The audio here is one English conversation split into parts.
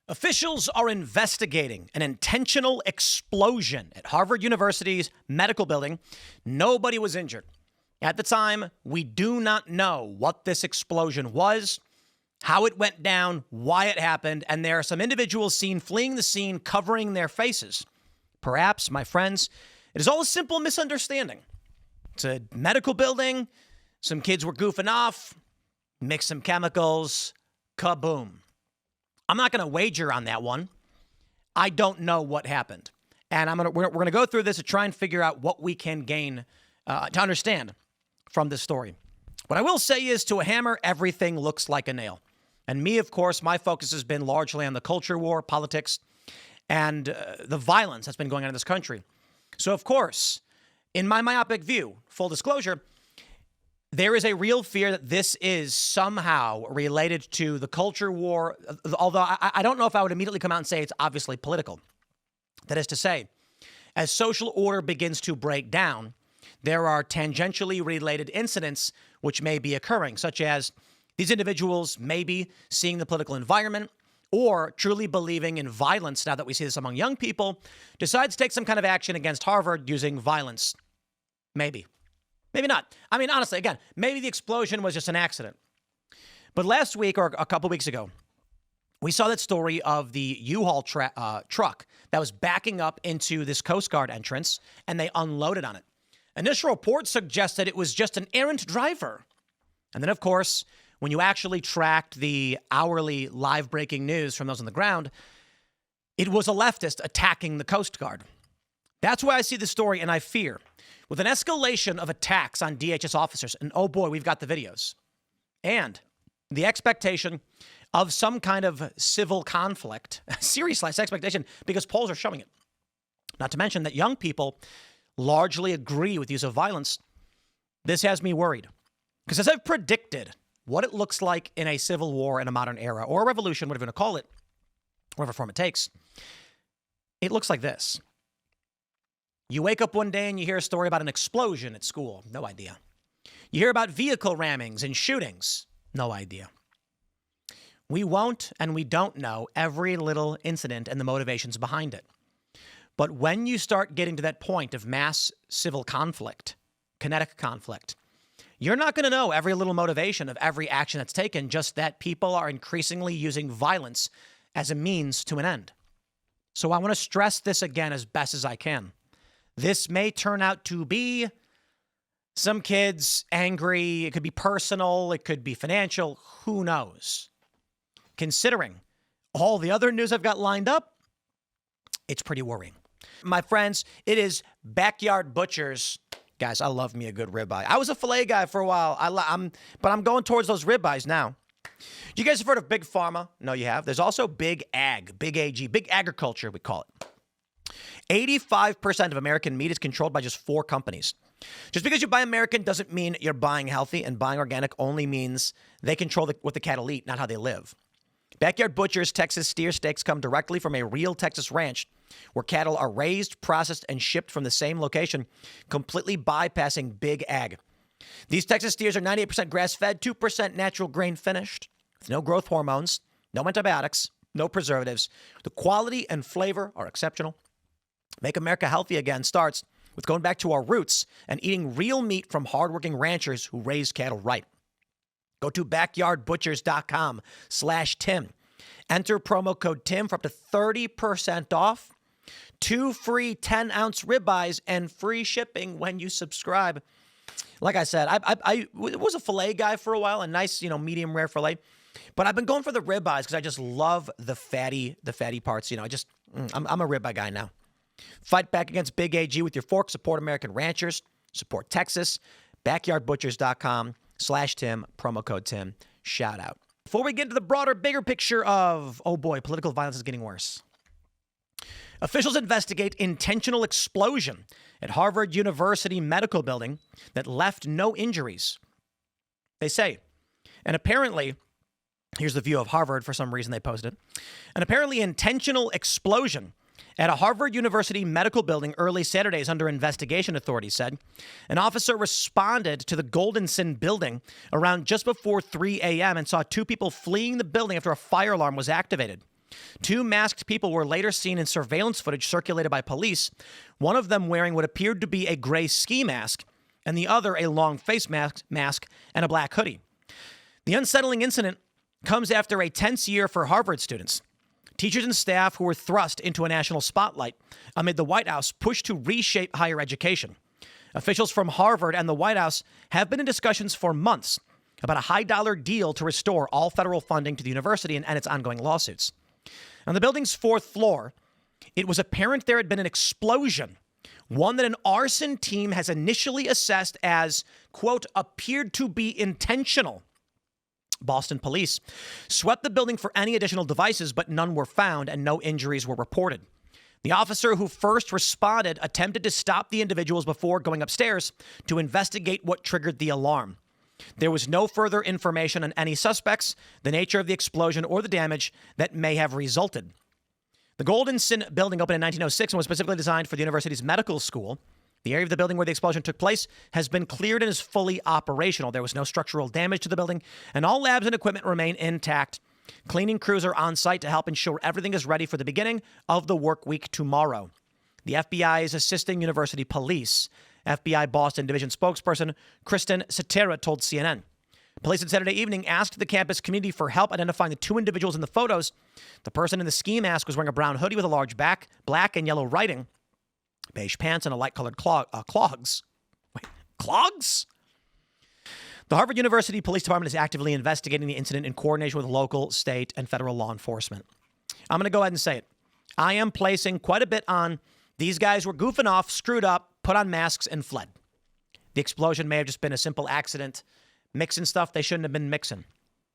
Officials are investigating an intentional explosion at Harvard University's medical building. Nobody was injured. At the time, we do not know what this explosion was, how it went down, why it happened, and there are some individuals seen fleeing the scene covering their faces. Perhaps, my friends, it is all a simple misunderstanding. It's a medical building, some kids were goofing off, mixed some chemicals, kaboom. I'm not going to wager on that one. I don't know what happened. And we're going to go through this to try and figure out what we can gain to understand from this story. What I will say is, to a hammer, everything looks like a nail. And me, of course, my focus has been largely on the culture war, politics, and the violence that's been going on in this country. So, of course, in my myopic view, full disclosure, there is a real fear that this is somehow related to the culture war, although I don't know if I would immediately come out and say it's obviously political. That is to say, as social order begins to break down, there are tangentially related incidents which may be occurring, such as these individuals maybe seeing the political environment or truly believing in violence, now that we see this among young people, decides to take some kind of action against Harvard using violence. Maybe. Maybe not. I mean, honestly, again, maybe the explosion was just an accident. But last week or a couple weeks ago, we saw that story of the U-Haul truck that was backing up into this Coast Guard entrance, and they unloaded on it. Initial reports suggested it was just an errant driver. And then, of course, when you actually tracked the hourly live breaking news from those on the ground, it was a leftist attacking the Coast Guard. That's why I see the story, and I fear, with an escalation of attacks on DHS officers, and oh boy, we've got the videos, and the expectation of some kind of civil conflict, serious expectation, because polls are showing it. Not to mention that young people largely agree with the use of violence. This has me worried. Because as I've predicted what it looks like in a civil war in a modern era, or a revolution, whatever you want to call it, whatever form it takes, it looks like this. You wake up one day and you hear a story about an explosion at school. No idea. You hear about vehicle rammings and shootings. No idea. We won't and we don't know every little incident and the motivations behind it. But when you start getting to that point of mass civil conflict, kinetic conflict, you're not going to know every little motivation of every action that's taken, just that people are increasingly using violence as a means to an end. So I want to stress this again as best as I can. This may turn out to be some kids angry. It could be personal. It could be financial. Who knows? Considering all the other news I've got lined up, it's pretty worrying. My friends, it is Backyard Butchers. Guys, I love me a good ribeye. I was a filet guy for a while, but I'm going towards those ribeyes now. You guys have heard of Big Pharma? No, you have. There's also Big Ag, Big AG, Big Agriculture, we call it. 85% of American meat is controlled by just 4 companies. Just because you buy American doesn't mean you're buying healthy, and buying organic only means they control what the cattle eat, not how they live. Backyard Butchers Texas steer steaks come directly from a real Texas ranch where cattle are raised, processed, and shipped from the same location, completely bypassing Big Ag. These Texas steers are 98% grass-fed, 2% natural grain finished, with no growth hormones, no antibiotics, no preservatives. The quality and flavor are exceptional. Make America healthy again starts with going back to our roots and eating real meat from hardworking ranchers who raise cattle right. Go to backyardbutchers.com/Tim. Enter promo code Tim for up to 30% off, 2 free 10-ounce ribeyes, and free shipping when you subscribe. Like I said, I was a filet guy for a while, a nice, medium rare filet. But I've been going for the ribeyes because I just love the fatty parts. I'm a ribeye guy now. Fight back against Big AG with your fork. Support American ranchers. Support Texas. Backyardbutchers.com/Tim. Promo code Tim. Shout out. Before we get to the broader, bigger picture of, oh boy, political violence is getting worse. Officials investigate intentional explosion at Harvard University medical building that left no injuries. They say. And apparently, here's the view of Harvard for some reason they posted. An apparently intentional explosion at a Harvard University medical building early Saturday is under investigation, authorities said. An officer responded to the Goldenson building around just before 3 a.m. and saw 2 people fleeing the building after a fire alarm was activated. Two masked people were later seen in surveillance footage circulated by police, one of them wearing what appeared to be a gray ski mask, and the other a long face mask and a black hoodie. The unsettling incident comes after a tense year for Harvard students. Teachers and staff who were thrust into a national spotlight amid the White House push to reshape higher education. Officials from Harvard and the White House have been in discussions for months about a high-dollar deal to restore all federal funding to the university and its ongoing lawsuits. On the building's fourth floor, it was apparent there had been an explosion, one that an arson team has initially assessed as, quote, appeared to be intentional. Boston police swept the building for any additional devices, but none were found and no injuries were reported. The officer who first responded attempted to stop the individuals before going upstairs to investigate what triggered the alarm. There was no further information on any suspects, the nature of the explosion, or the damage that may have resulted. The Golden Sin building opened in 1906 and was specifically designed for the university's medical school. The area of the building where the explosion took place has been cleared and is fully operational. There was no structural damage to the building, and all labs and equipment remain intact. Cleaning crews are on site to help ensure everything is ready for the beginning of the work week tomorrow. The FBI is assisting university police. FBI Boston Division spokesperson Kristen Satera told CNN. Police on Saturday evening asked the campus community for help identifying the two individuals in the photos. The person in the ski mask was wearing a brown hoodie with a large black and yellow writing, beige pants, and a light-colored clogs. Wait, clogs? The Harvard University Police Department is actively investigating the incident in coordination with local, state, and federal law enforcement. I'm going to go ahead and say it. I am placing quite a bit on these guys were goofing off, screwed up, put on masks, and fled. The explosion may have just been a simple accident, mixing stuff they shouldn't have been mixing.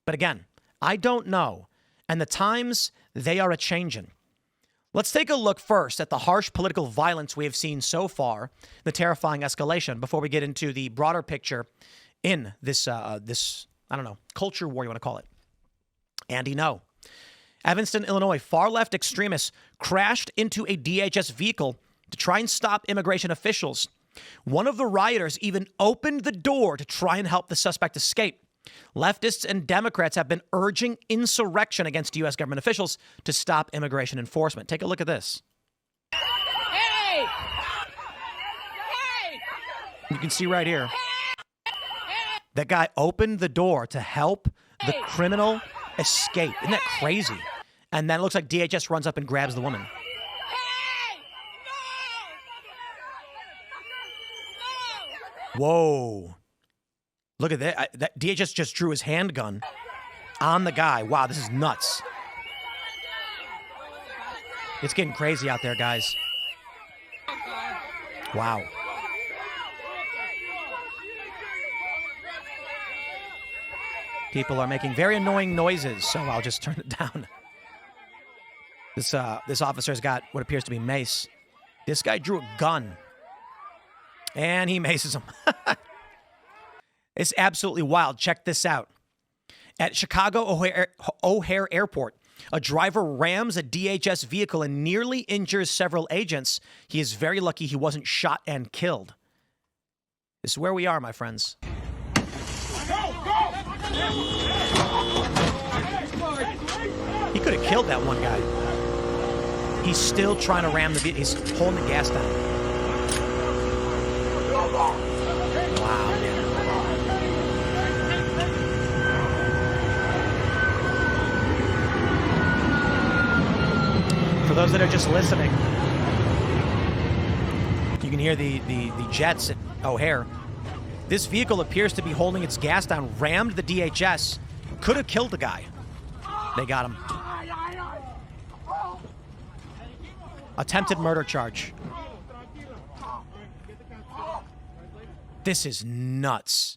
But again, I don't know. And the times, they are a-changin'. Let's take a look first at the harsh political violence we have seen so far, the terrifying escalation, before we get into the broader picture in this culture war, you want to call it. Andy No. Evanston, Illinois, far-left extremists crashed into a DHS vehicle to try and stop immigration officials. One of the rioters even opened the door to try and help the suspect escape. Leftists and Democrats have been urging insurrection against U.S. government officials to stop immigration enforcement. Take a look at this. Hey! Hey! You can see right here. That guy opened the door to help the criminal escape. Isn't that crazy? And then it looks like DHS runs up and grabs the woman. Whoa. Look at that. DHS just drew his handgun on the guy. Wow, this is nuts. It's getting crazy out there, guys. Wow. People are making very annoying noises, so I'll just turn it down. This officer's got what appears to be mace. This guy drew a gun, and he maces him. It's absolutely wild. Check this out. At Chicago O'Hare Airport, a driver rams a DHS vehicle and nearly injures several agents. He is very lucky he wasn't shot and killed. This is where we are, my friends. He could have killed that one guy. He's still trying to ram the vehicle. He's holding the gas down. Wow, man. For those that are just listening, you can hear the jets at O'Hare. This vehicle appears to be holding its gas down, rammed the DHS, could have killed the guy. They got him. Attempted murder charge. This is nuts.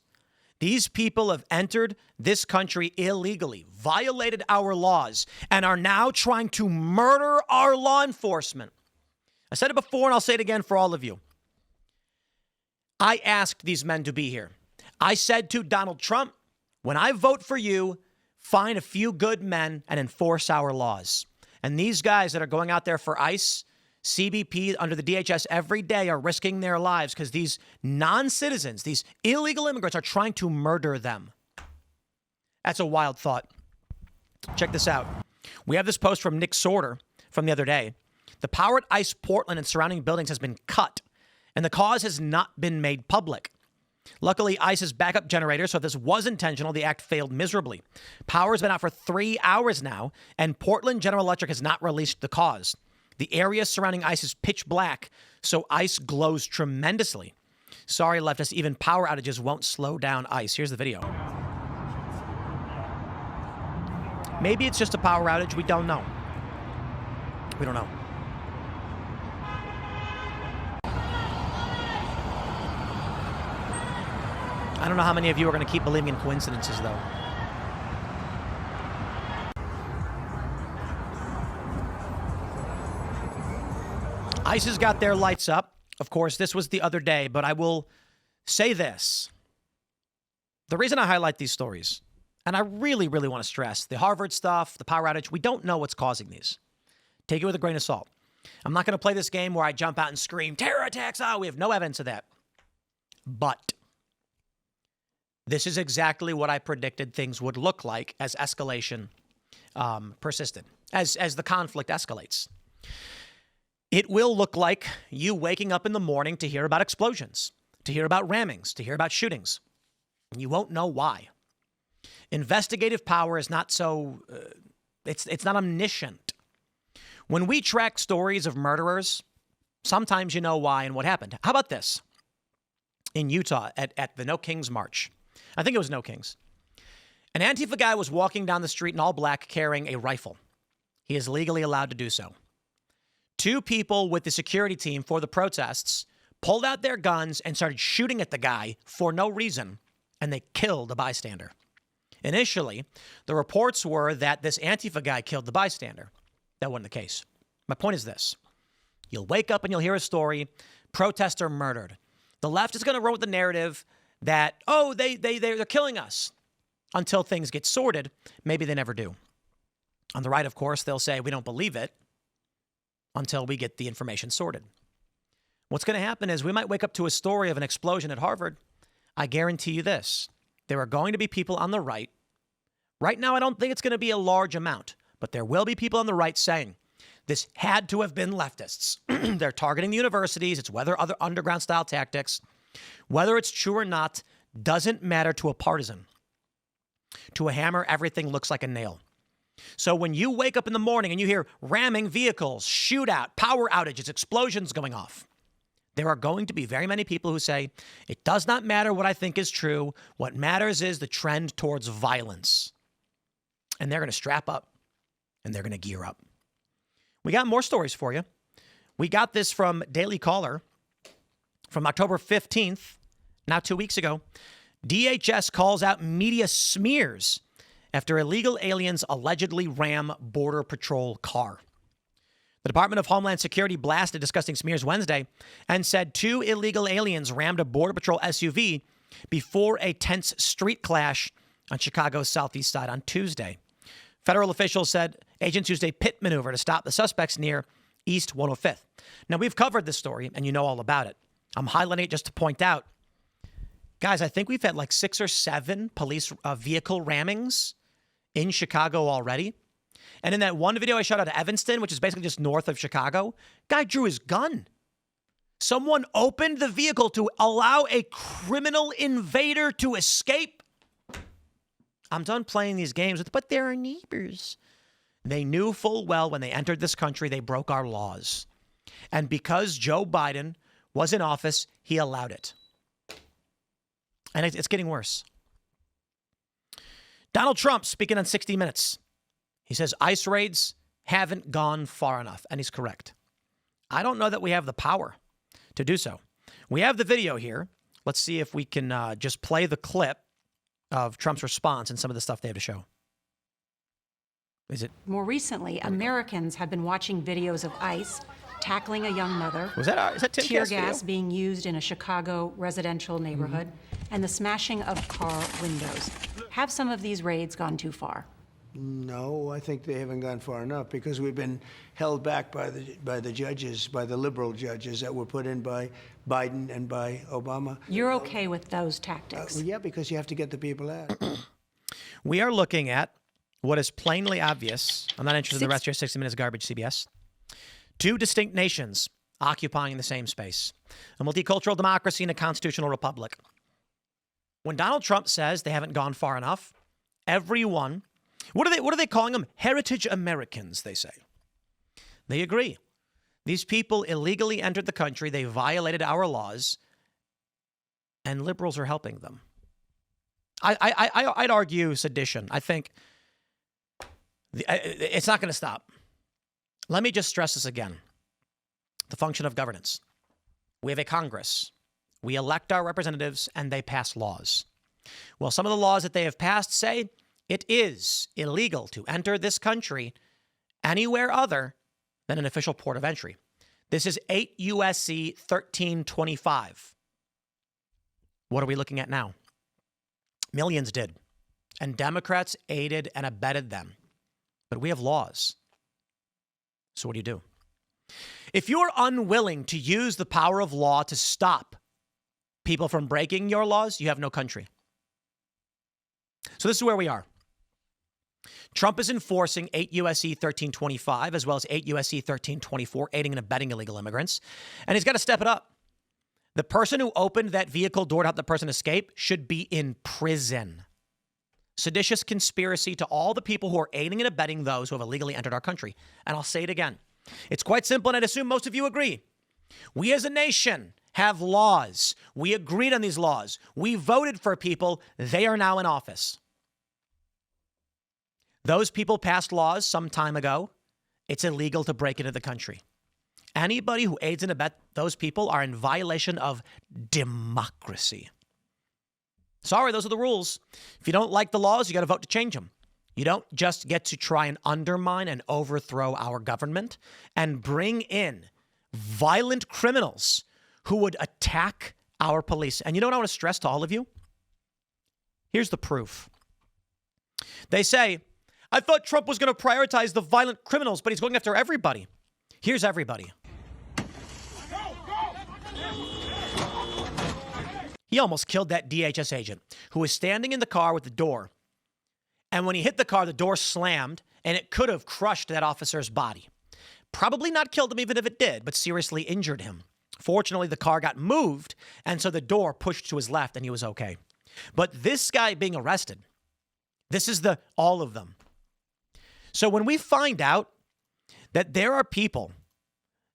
These people have entered this country illegally, violated our laws, and are now trying to murder our law enforcement. I said it before, and I'll say it again for all of you. I asked these men to be here. I said to Donald Trump, when I vote for you, find a few good men and enforce our laws. And these guys that are going out there for ICE, CBP, under the DHS every day are risking their lives because these non-citizens, these illegal immigrants are trying to murder them. That's a wild thought. Check this out. We have this post from Nick Sorter from the other day. The power at ICE Portland and surrounding buildings has been cut, and the cause has not been made public. Luckily, ICE's backup generator, so if this was intentional, the act failed miserably. Power has been out for 3 hours now, and Portland General Electric has not released the cause. The area surrounding ICE is pitch black, so ICE glows tremendously. Sorry, leftists, even power outages won't slow down ICE. Here's the video. Maybe it's just a power outage. We don't know. We don't know. I don't know how many of you are going to keep believing in coincidences, though. ICE has got their lights up. Of course, this was the other day, but I will say this. The reason I highlight these stories, and I really, really want to stress, the Harvard stuff, the power outage, we don't know what's causing these. Take it with a grain of salt. I'm not going to play this game where I jump out and scream, terror attacks, we have no evidence of that. But this is exactly what I predicted things would look like as escalation persisted, as the conflict escalates. It will look like you waking up in the morning to hear about explosions, to hear about rammings, to hear about shootings. And you won't know why. Investigative power is not so, it's not omniscient. When we track stories of murderers, sometimes you know why and what happened. How about this? In Utah at the No Kings March. I think it was No Kings. An Antifa guy was walking down the street in all black carrying a rifle. He is legally allowed to do so. 2 people with the security team for the protests pulled out their guns and started shooting at the guy for no reason, and they killed a bystander. Initially, the reports were that this Antifa guy killed the bystander. That wasn't the case. My point is this. You'll wake up and you'll hear a story, protester murdered. The left is going to run with the narrative that, they're killing us, until things get sorted. Maybe they never do. On the right, of course, they'll say, we don't believe it until we get the information sorted. What's going to happen is we might wake up to a story of an explosion at Harvard. I guarantee you this. There are going to be people on the right. Right now, I don't think it's going to be a large amount, but there will be people on the right saying, this had to have been leftists. They're targeting the universities. It's whether other underground style tactics. Whether it's true or not doesn't matter to a partisan. To a hammer, everything looks like a nail. So when you wake up in the morning and you hear ramming vehicles, shootout, power outages, explosions going off, there are going to be very many people who say, it does not matter what I think is true. What matters is the trend towards violence. And they're going to strap up and they're going to gear up. We got more stories for you. We got this from Daily Caller from October 15th, now 2 weeks ago. DHS calls out media smears after illegal aliens allegedly ram Border Patrol car. The Department of Homeland Security blasted disgusting smears Wednesday and said 2 illegal aliens rammed a Border Patrol SUV before a tense street clash on Chicago's southeast side on Tuesday. Federal officials said agents used a pit maneuver to stop the suspects near East 105th. Now, we've covered this story, and you know all about it. I'm highlighting it just to point out, guys, I think we've had like 6 or 7 police vehicle rammings in Chicago already. And in that one video I shot out of Evanston, which is basically just north of Chicago, guy drew his gun. Someone opened the vehicle to allow a criminal invader to escape. I'm done playing these games, but they're our neighbors. They knew full well when they entered this country, they broke our laws. And because Joe Biden was in office, he allowed it. And it's getting worse. Donald Trump speaking on 60 Minutes. He says ICE raids haven't gone far enough, and he's correct. I don't know that we have the power to do so. We have the video here. Let's see if we can just play the clip of Trump's response and some of the stuff they have to show. Is it? More recently, Americans have been watching videos of ICE tackling a young mother. Is that Timcast tear gas video? being used in a Chicago residential neighborhood, and the smashing of car windows. Have some of these raids gone too far? No, I think they haven't gone far enough because we've been held back by the judges, by the liberal judges that were put in by Biden and by Obama. You're okay with those tactics? Yeah, because you have to get the people out. We are looking at what is plainly obvious. I'm not interested in the rest of your 60 minutes garbage, CBS. Two distinct nations occupying the same space. A multicultural democracy and a constitutional republic. When Donald Trump says they haven't gone far enough, everyone, what are they calling them? Heritage Americans, they say. They agree. These people illegally entered the country. They violated our laws, and liberals are helping them. I'd argue sedition. I think it's not going to stop. Let me just stress this again. The function of governance. We have a Congress. We elect our representatives, and they pass laws. Well, some of the laws that they have passed say it is illegal to enter this country anywhere other than an official port of entry. This is 8 U.S.C. 1325. What are we looking at now? Millions did, and Democrats aided and abetted them. But we have laws. So what do? If you're unwilling to use the power of law to stop people from breaking your laws, you have no country. So this is where we are. Trump is enforcing 8 U.S.C. 1325 as well as 8 U.S.C. 1324, aiding and abetting illegal immigrants. And he's got to step it up. The person who opened that vehicle door to help the person escape should be in prison. Seditious conspiracy to all the people who are aiding and abetting those who have illegally entered our country. And I'll say it again. It's quite simple, and I'd assume most of you agree. We as a nation have laws. We agreed on these laws. We voted for people. They are now in office. Those people passed laws some time ago. It's illegal to break into the country. Anybody who aids and abets those people are in violation of democracy. Sorry, those are the rules. If you don't like the laws, you got to vote to change them. You don't just get to try and undermine and overthrow our government and bring in violent criminals who would attack our police. And you know what I want to stress to all of you? Here's the proof. They say, I thought Trump was going to prioritize the violent criminals, but he's going after everybody. Here's everybody. He almost killed that DHS agent who was standing in the car with the door. And when he hit the car, the door slammed, and it could have crushed that officer's body. Probably not killed him even if it did, but seriously injured him. Fortunately, the car got moved, and so the door pushed to his left, and he was okay. But this guy being arrested, this is all of them. So when we find out that there are people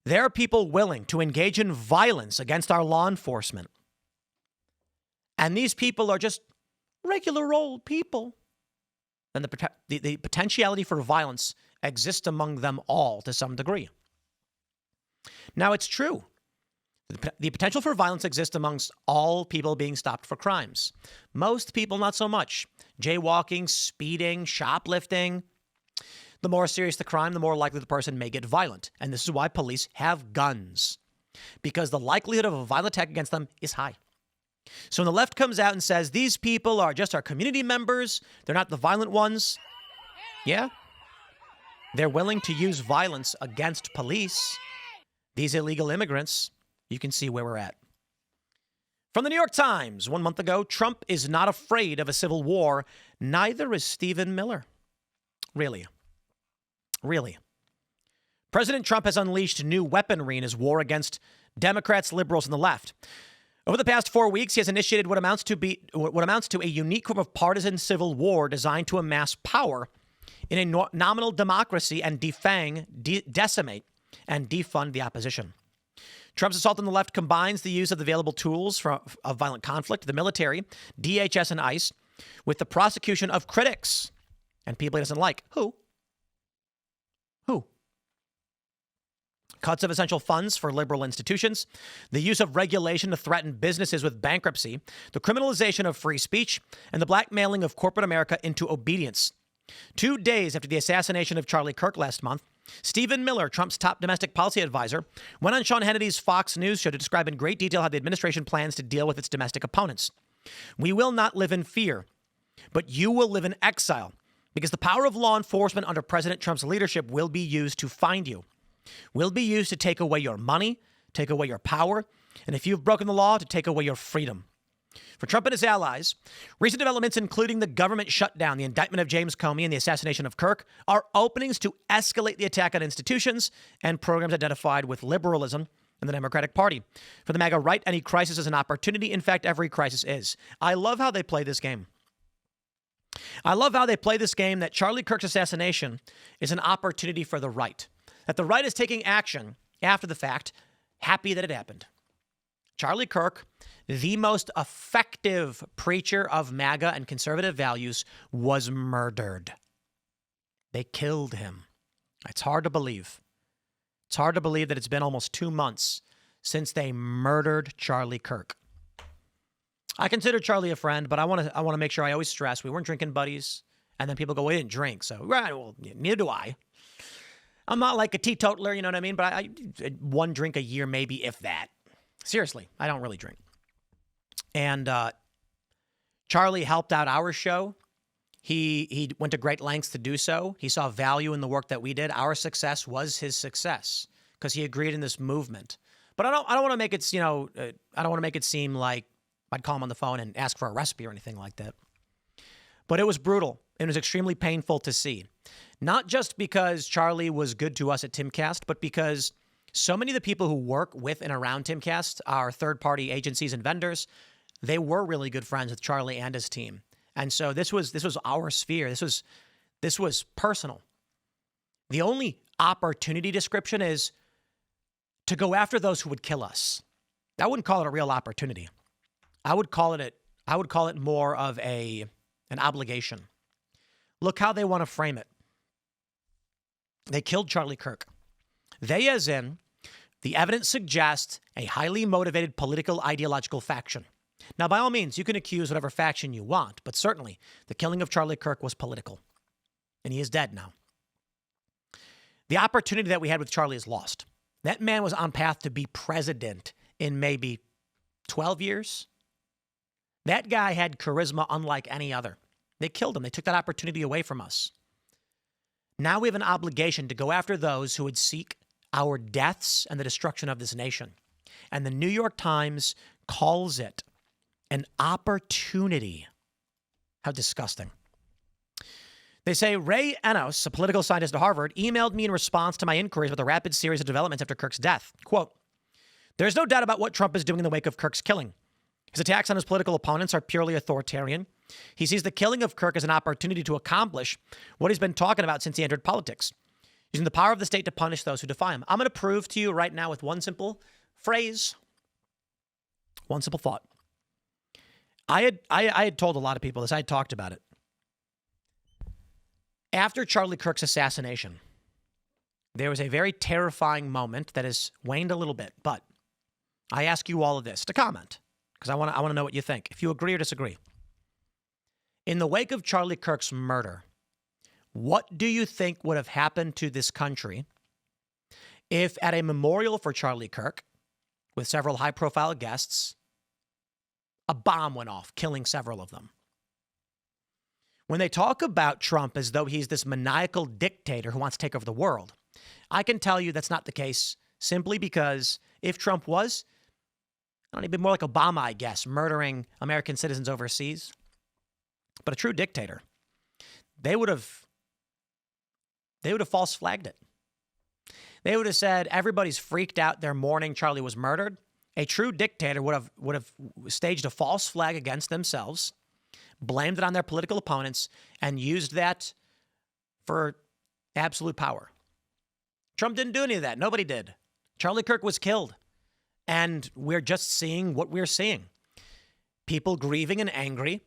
willing to engage in violence against our law enforcement, and these people are just regular old people, then the potentiality for violence exists among them all to some degree. Now, it's true. The potential for violence exists amongst all people being stopped for crimes. Most people, not so much. Jaywalking, speeding, shoplifting. The more serious the crime, the more likely the person may get violent. And this is why police have guns, because the likelihood of a violent attack against them is high. So when the left comes out and says, these people are just our community members, they're not the violent ones. Yeah. They're willing to use violence against police. These illegal immigrants, you can see where we're at. From the New York Times, 1 month ago, Trump is not afraid of a civil war. Neither is Stephen Miller. Really? President Trump has unleashed new weaponry in his war against Democrats, liberals, and the left. Over the past 4 weeks, he has initiated what amounts to a unique form of partisan civil war designed to amass power in a nominal democracy and decimate, and defund the opposition. Trump's assault on the left combines the use of the available tools of violent conflict, the military, DHS, and ICE, with the prosecution of critics and people he doesn't like. Who? Cuts of essential funds for liberal institutions, the use of regulation to threaten businesses with bankruptcy, the criminalization of free speech, and the blackmailing of corporate America into obedience. 2 days after the assassination of Charlie Kirk last month, Stephen Miller, Trump's top domestic policy advisor, went on Sean Hannity's Fox News show to describe in great detail how the administration plans to deal with its domestic opponents. We will not live in fear, but you will live in exile, because the power of law enforcement under President Trump's leadership will be used to find you. Will be used to take away your money, take away your power, and if you've broken the law, to take away your freedom. For Trump and his allies, recent developments, including the government shutdown, the indictment of James Comey, and the assassination of Kirk, are openings to escalate the attack on institutions and programs identified with liberalism in the Democratic Party. For the MAGA right, any crisis is an opportunity. In fact, every crisis is. I love how they play this game. I love how they play this game that Charlie Kirk's assassination is an opportunity for the right, that the right is taking action after the fact, happy that it happened. Charlie Kirk, the most effective preacher of MAGA and conservative values, was murdered. They killed him. It's hard to believe. It's hard to believe that it's been almost 2 months since they murdered Charlie Kirk. I consider Charlie a friend, but I want to make sure I always stress we weren't drinking buddies. And then people go, we didn't drink. So, right, well, neither do I. I'm not like a teetotaler, you know what I mean? But I one drink a year, maybe, if that. Seriously, I don't really drink. And Charlie helped out our show. He went to great lengths to do so. He saw value in the work that we did. Our success was his success because he agreed in this movement. But I don't want to make it, I don't want to make it seem like I'd call him on the phone and ask for a recipe or anything like that. But it was brutal. It was extremely painful to see. Not just because Charlie was good to us at Timcast, but because so many of the people who work with and around Timcast, our third-party agencies and vendors, they were really good friends with Charlie and his team. And so this was our sphere. This was personal. The only opportunity description is to go after those who would kill us. I wouldn't call it a real opportunity. I would call it more of an obligation. Look how they want to frame it. They killed Charlie Kirk. They, as in, the evidence suggests a highly motivated political ideological faction. Now, by all means, you can accuse whatever faction you want, but certainly the killing of Charlie Kirk was political. And he is dead now. The opportunity that we had with Charlie is lost. That man was on path to be president in maybe 12 years. That guy had charisma unlike any other. They killed him. They took that opportunity away from us. Now we have an obligation to go after those who would seek our deaths and the destruction of this nation. And the New York Times calls it an opportunity. How disgusting. They say, Ray Enos, a political scientist at Harvard, emailed me in response to my inquiries about the rapid series of developments after Kirk's death. Quote, there's no doubt about what Trump is doing in the wake of Kirk's killing. His attacks on his political opponents are purely authoritarian. He sees the killing of Kirk as an opportunity to accomplish what he's been talking about since he entered politics, using the power of the state to punish those who defy him. I'm going to prove to you right now with one simple phrase, one simple thought. I had told a lot of people this. I had talked about it. After Charlie Kirk's assassination, there was a very terrifying moment that has waned a little bit, but I ask you all of this to comment because I want to know what you think, if you agree or disagree. In the wake of Charlie Kirk's murder, what do you think would have happened to this country if at a memorial for Charlie Kirk, with several high-profile guests, a bomb went off, killing several of them? When they talk about Trump as though he's this maniacal dictator who wants to take over the world, I can tell you that's not the case, simply because if Trump was, I don't know, he'd be more like Obama, I guess, murdering American citizens overseas. But a true dictator, they would have false flagged it. They would have said everybody's freaked out, they're mourning Charlie was murdered. A true dictator would have staged a false flag against themselves, blamed it on their political opponents, and used that for absolute power. Trump didn't do any of that. Nobody did. Charlie Kirk was killed. And we're just seeing what we're seeing. People grieving and angry,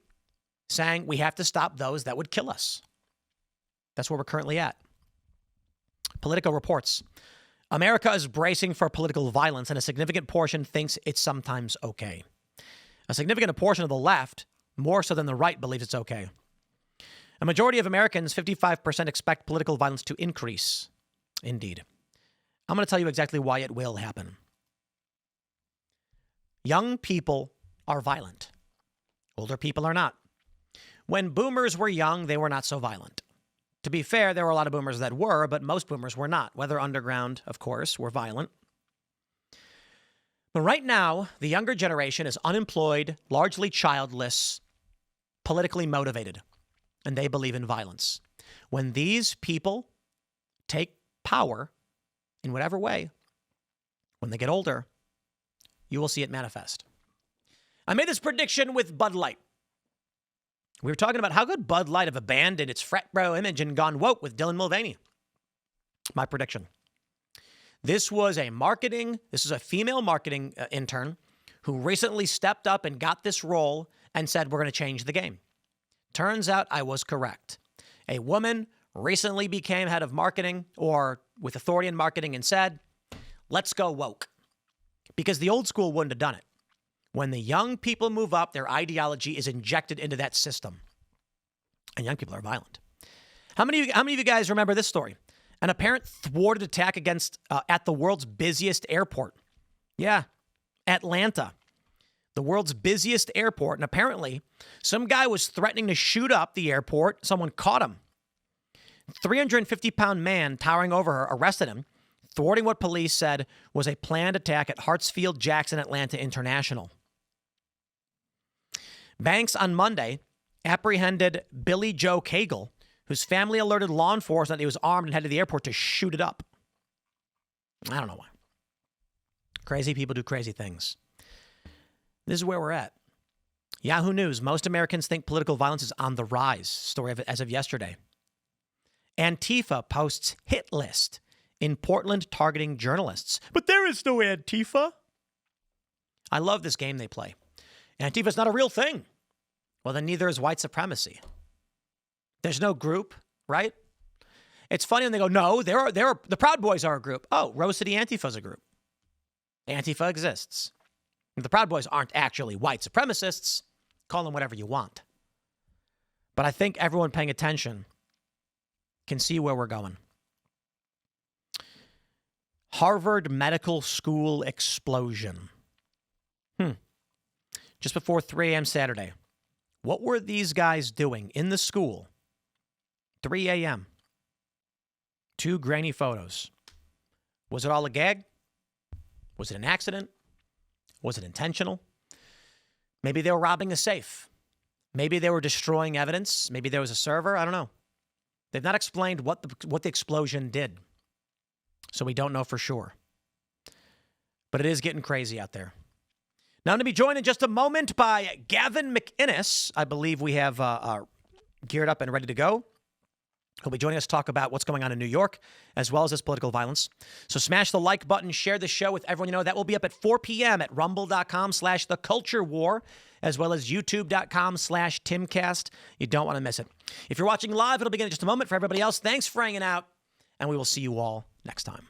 saying we have to stop those that would kill us. That's where we're currently at. Politico reports, America is bracing for political violence, and a significant portion thinks it's sometimes okay. A significant portion of the left, more so than the right, believes it's okay. A majority of Americans, 55%, expect political violence to increase. Indeed. I'm going to tell you exactly why it will happen. Young people are violent. Older people are not. When boomers were young, they were not so violent. To be fair, there were a lot of boomers that were, but most boomers were not. Whether underground, of course, were violent. But right now, the younger generation is unemployed, largely childless, politically motivated, and they believe in violence. When these people take power in whatever way, when they get older, you will see it manifest. I made this prediction with Bud Light. We were talking about how could Bud Light have abandoned its frat bro image and gone woke with Dylan Mulvaney. My prediction. This is a female marketing intern who recently stepped up and got this role and said, we're going to change the game. Turns out I was correct. A woman recently became head of marketing or with authority in marketing and said, let's go woke. Because the old school wouldn't have done it. When the young people move up, their ideology is injected into that system. And young people are violent. How many of you guys remember this story? An apparent thwarted attack at the world's busiest airport. Yeah, Atlanta. The world's busiest airport. And apparently, some guy was threatening to shoot up the airport. Someone caught him. 350-pound man towering over her arrested him, thwarting what police said was a planned attack at Hartsfield-Jackson Atlanta International. Banks on Monday apprehended Billy Joe Cagle, whose family alerted law enforcement that he was armed and headed to the airport to shoot it up. I don't know why. Crazy people do crazy things. This is where we're at. Yahoo News, most Americans think political violence is on the rise. Story as of yesterday. Antifa posts hit list in Portland targeting journalists. But there is no Antifa. I love this game they play. Antifa's not a real thing. Well, then neither is white supremacy. There's no group, right? It's funny when they go, no, the Proud Boys are a group. Oh, Rose City Antifa's a group. Antifa exists. The Proud Boys aren't actually white supremacists. Call them whatever you want. But I think everyone paying attention can see where we're going. Harvard Medical School explosion. Just before 3 a.m. Saturday. What were these guys doing in the school? 3 a.m. 2 grainy photos. Was it all a gag? Was it an accident? Was it intentional? Maybe they were robbing a safe. Maybe they were destroying evidence. Maybe there was a server. I don't know. They've not explained what the explosion did. So we don't know for sure. But it is getting crazy out there. Now I'm going to be joined in just a moment by Gavin McInnes. I believe we have geared up and ready to go. He'll be joining us to talk about what's going on in New York, as well as this political violence. So smash the like button, share the show with everyone you know. That will be up at 4 p.m. at rumble.com/theculturewar, as well as youtube.com/Timcast. You don't want to miss it. If you're watching live, it'll begin in just a moment. For everybody else, thanks for hanging out, and we will see you all next time.